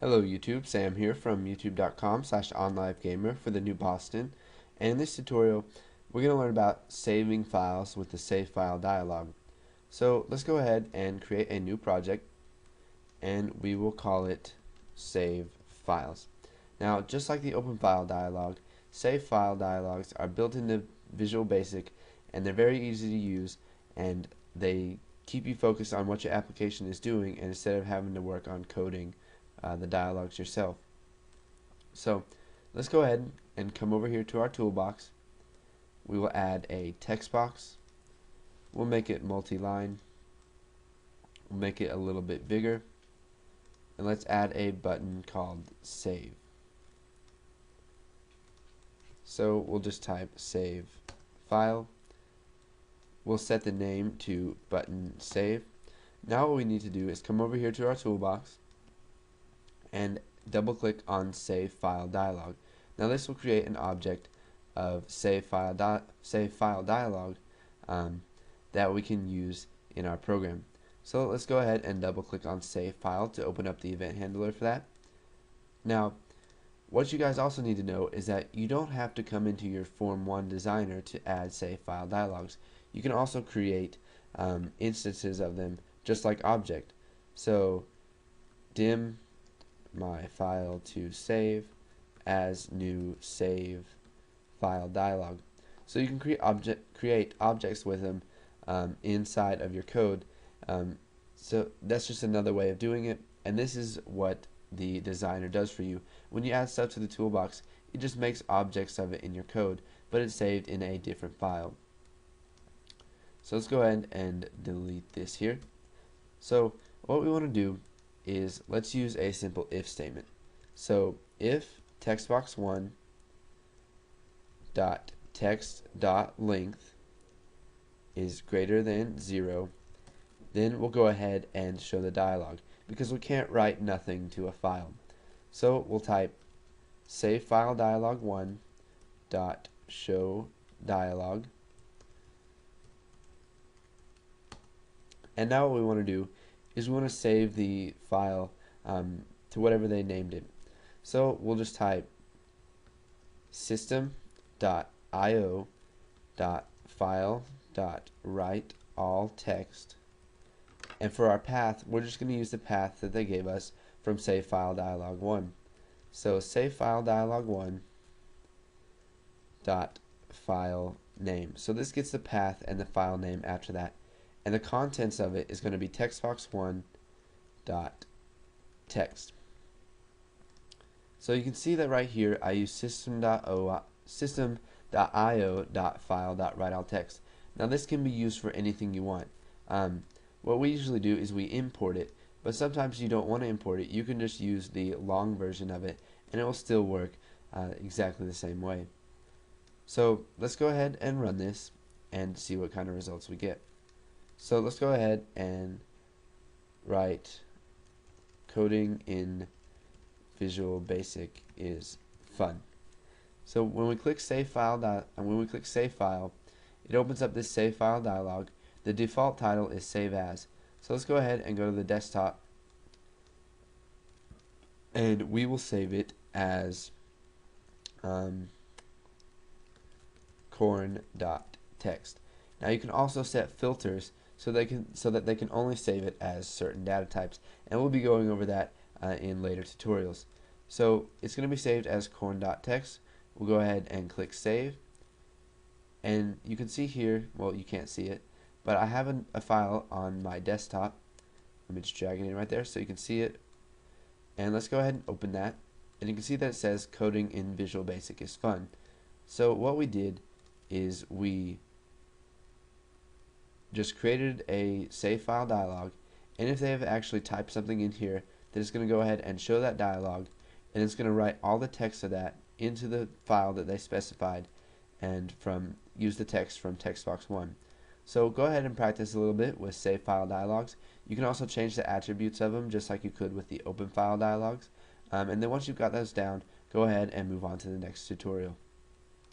Hello YouTube, Sam here from youtube.com/onlivegamer for the new Boston, and in this tutorial we're going to learn about saving files with the Save File dialog. So let's go ahead and create a new project, and we will call it Save Files. Now, just like the Open File dialog, Save File dialogs are built into Visual Basic, and they're very easy to use, and they keep you focused on what your application is doing, and instead of having to work on coding the dialogues yourself. So let's go ahead and come over here to our toolbox. We will add a text box. We'll make it multi-line. We'll make it a little bit bigger. And let's add a button called Save. So we'll just type Save File. We'll set the name to Button Save. Now what we need to do is come over here to our toolbox and double click on Save File Dialog. Now this will create an object of Save File Dialog that we can use in our program. So let's go ahead and double click on Save File to open up the event handler for that. Now what you guys also need to know is that you don't have to come into your Form 1 designer to add Save File Dialogs. You can also create instances of them just like object. So dim my file to save as new Save File Dialog. So you can create objects with them inside of your code. So that's just another way of doing it, and this is what the designer does for you. When you add stuff to the toolbox, it just makes objects of it in your code, but it's saved in a different file. So let's go ahead and delete this here. So what we want to do is let's use a simple if statement. So if textbox1 dot text dot length is greater than 0, then we'll go ahead and show the dialog, because we can't write nothing to a file. So we'll type save file dialog 1 dot show dialog, and now what we want to do is we want to save the file to whatever they named it. So we'll just type system.io.file.write all text, and for our path we're just going to use the path that they gave us from Save File Dialog 1. So Save File Dialog 1 dot file name. So this gets the path and the file name after that, and the contents of it is going to be textbox1 dot text. So you can see that right here I use system.io.file.write all text. Now this can be used for anything you want. What we usually do is we import it, but sometimes you don't want to import it. You can just use the long version of it and it will still work exactly the same way. So let's go ahead and run this and see what kind of results we get. So let's go ahead and write coding in Visual Basic is fun. So when we click Save File it opens up this Save File dialog. The default title is Save As. So let's go ahead and go to the desktop, and we will save it as corn.text. Now you can also set filters so that they can only save it as certain data types, and we'll be going over that in later tutorials. So it's going to be saved as corn.text. We'll go ahead and click save, and you can see here, well, you can't see it, but I have a file on my desktop. Let me just drag it in right there so you can see it, and let's go ahead and open that, and you can see that it says coding in Visual Basic is fun. So what we did is we just created a save file dialog, and if they have actually typed something in here, then it's going to go ahead and show that dialog, and it's going to write all the text of that into the file that they specified, and use the text from textbox1. So go ahead and practice a little bit with save file dialogs. You can also change the attributes of them just like you could with the open file dialogs, and then once you've got those down, go ahead and move on to the next tutorial.